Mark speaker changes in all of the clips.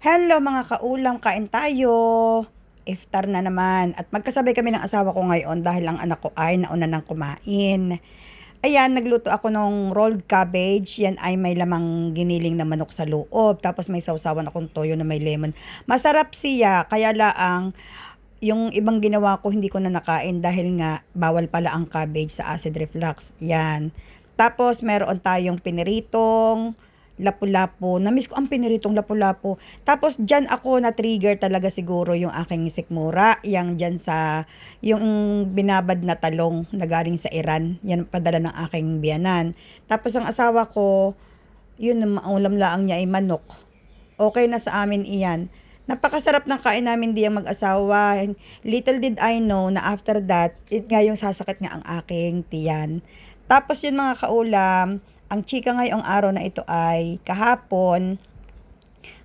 Speaker 1: Hello mga kaulam, kain tayo. Iftar na naman. At magkasabay kami ng asawa ko ngayon dahil ang anak ko ay nauna nang kumain. Ayan, nagluto ako ng rolled cabbage. Yan ay may lamang giniling na manok sa loob. Tapos may sausawan akong toyo na may lemon. Masarap siya, kaya laang yung ibang ginawa ko hindi ko na nakain dahil nga bawal pala ang cabbage sa acid reflux. Yan. Tapos meron tayong piniritong lapu-lapu. Namiss ko ang piniritong lapu-lapu. Tapos dyan ako na-trigger talaga siguro yung aking sikmura. Yang dyan sa, yung binabad na talong na galing sa Iran. Yan padala ng aking biyanan. Tapos ang asawa ko, yun, ang ulam laang niya ay manok. Okay na sa amin iyan. Napakasarap ng kain namin diyang mag-asawa. Little did I know na after that, it nga yung sasakit nga ang aking tiyan. Tapos yun mga kaulam, ang chika ngayong araw na ito ay kahapon,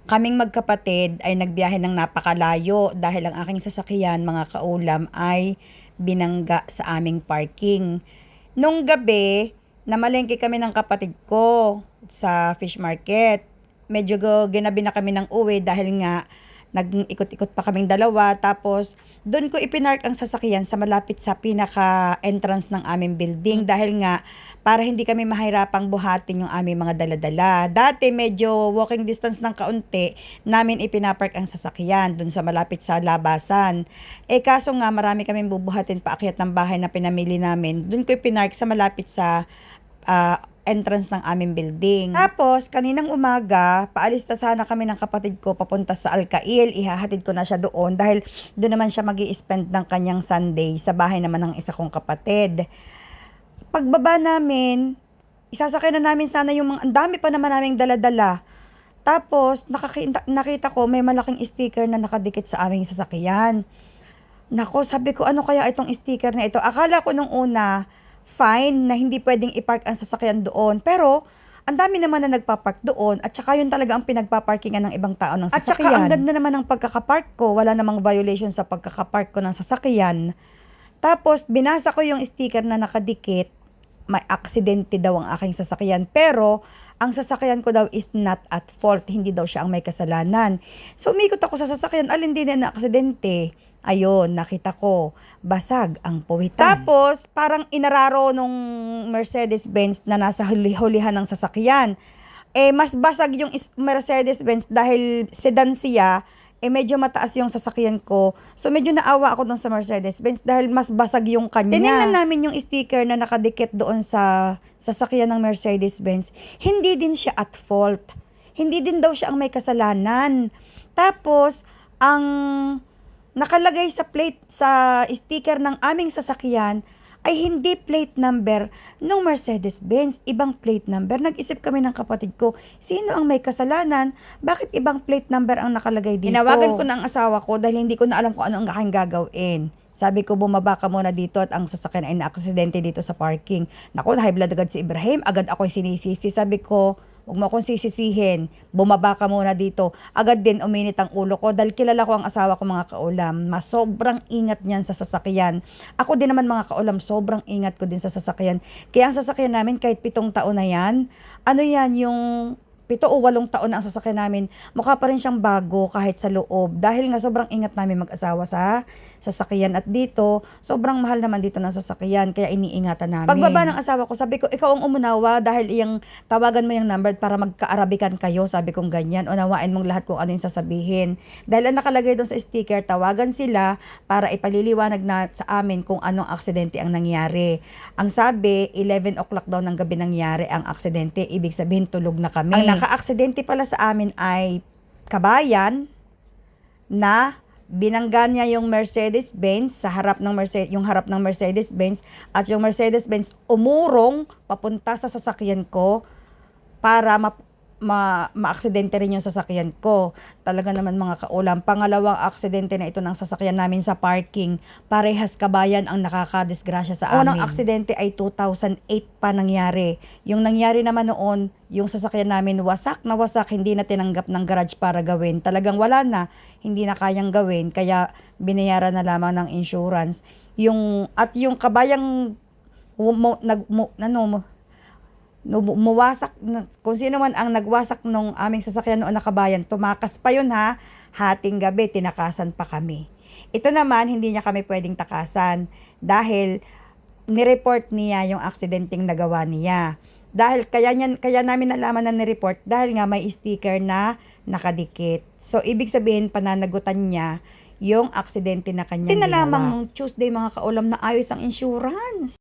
Speaker 1: kaming magkapatid ay nagbiyahe ng napakalayo dahil ang aking sasakyan mga kaulam ay binangga sa aming parking. Nung gabi, namalengke kami ng kapatid ko sa fish market. Medyo ginabi na kami ng uwi dahil nga nag-ikot-ikot pa kaming dalawa. Tapos, doon ko ipinark ang sasakyan sa malapit sa pinaka-entrance ng aming building dahil nga para hindi kami mahirapang buhatin yung aming mga daladala. Dati medyo walking distance ng kaunti namin ipinapark ang sasakyan doon sa malapit sa labasan. Kaso nga marami kaming bubuhatin paakyat ng bahay na pinamili namin. Doon ko ipinark sa malapit sa entrance ng aming building. Tapos, kaninang umaga, paalis na sana kami ng kapatid ko papunta sa Alcail. Ihahatid ko na siya doon dahil doon naman siya magi-spend ng kanyang Sunday sa bahay naman ng isa kong kapatid. Pagbaba namin, isasakay na namin sana yung mga, ang dami pa naman naming dala-dala. Tapos, nakita ko may malaking sticker na nakadikit sa aming sasakyan. Nako, sabi ko, ano kaya itong sticker na ito? Akala ko nung una, fine na hindi pwedeng i-park ang sasakyan doon. Pero, ang dami naman na nagpa-park doon at saka yun talaga ang pinagpa-parkingan ng ibang tao ng sasakyan. At saka ang ganda naman ng pagkakapark ko. Wala namang violation sa pagkakapark ko ng sasakyan. Tapos, binasa ko yung sticker na nakadikit. May aksidente daw ang aking sasakyan. Pero, ang sasakyan ko daw is not at fault. Hindi daw siya ang may kasalanan. So, umikot ako sa sasakyan. Alin din na aksidente. Ayun, nakita ko, basag ang puwitan. Tapos, parang inararo nung Mercedes-Benz na nasa hulihan ng sasakyan. Mas basag yung Mercedes-Benz dahil sedan siya, medyo mataas yung sasakyan ko. So, medyo naawa ako dun sa Mercedes-Benz dahil mas basag yung kanya. Tinignan namin yung sticker na nakadikit doon sa sasakyan ng Mercedes-Benz. Hindi din siya at fault. Hindi din daw siya ang may kasalanan. Tapos, ang nakalagay sa plate sa sticker ng aming sasakyan ay hindi plate number ng Mercedes-Benz, ibang plate number. Nag-isip kami ng kapatid ko, sino ang may kasalanan? Bakit ibang plate number ang nakalagay dito? Inawagan ko na ang asawa ko dahil hindi ko na alam kung ano ang aking gagawin. Sabi ko, bumaba ka muna dito at ang sasakyan ay na-aksidente dito sa parking. Naku, high blood agad si Ibrahim. Agad ako'y sinisisi. Sabi ko, huwag mo akong sisisihin. Bumaba ka muna dito. Agad din uminit ang ulo ko dahil kilala ko ang asawa ko mga kaulam. Sobrang ingat niyan sa sasakyan. Ako din naman mga kaulam, sobrang ingat ko din sa sasakyan. Kaya ang sasakyan namin kahit 7 taon na yan, ano yan yung 7 o 8 taon na ang sasakyan namin, mukha pa rin siyang bago kahit sa loob. Dahil nga sobrang ingat namin mag-asawa sa sasakyan. At dito, sobrang mahal naman dito ng sasakyan, kaya iniingatan namin. Pagbaba ng asawa ko, sabi ko, ikaw ang umunawa dahil iyang tawagan mo yung number para magka-Arabican kayo. Sabi kong ganyan, unawain mong lahat kung ano yung sasabihin. Dahil ang nakalagay doon sa sticker, tawagan sila para ipaliliwanag na sa amin kung anong aksidente ang nangyari. Ang sabi, 11 o'clock daw ng gabi nangyari ang aksidente. Ibig sabihin, tulog na kami. Ang naka-aksidente pala sa amin ay kabayan na binangga niya yung Mercedes-Benz sa harap ng yung harap ng Mercedes-Benz at yung Mercedes-Benz umurong papunta sa sasakyan ko para maaksidente rin yung sasakyan ko. Talaga naman mga kaulam, pangalawang aksidente na ito ng sasakyan namin sa parking. Parehas kabayan ang nakakadisgrasya sa amin. Unang aksidente ay 2008 pa nangyari. Yung nangyari naman noon, yung sasakyan namin wasak na wasak, hindi na tinanggap ng garage para gawin. Talagang wala na, hindi na kayang gawin, kaya binayaran na lamang ng insurance. Yung kabayang Kung sino man ang nagwasak nung aming sasakyan noon na kabayan, tumakas pa yun ha, hating gabi, tinakasan pa kami. Ito naman, hindi niya kami pwedeng takasan dahil nireport niya yung aksidenteng nagawa niya. Dahil kaya namin nalaman na nireport dahil nga may sticker na nakadikit. So, ibig sabihin, pananagutan niya yung aksidente na kanyang ginawa. Ito na lamang nung Tuesday mga kaulam na ayos ang insurance.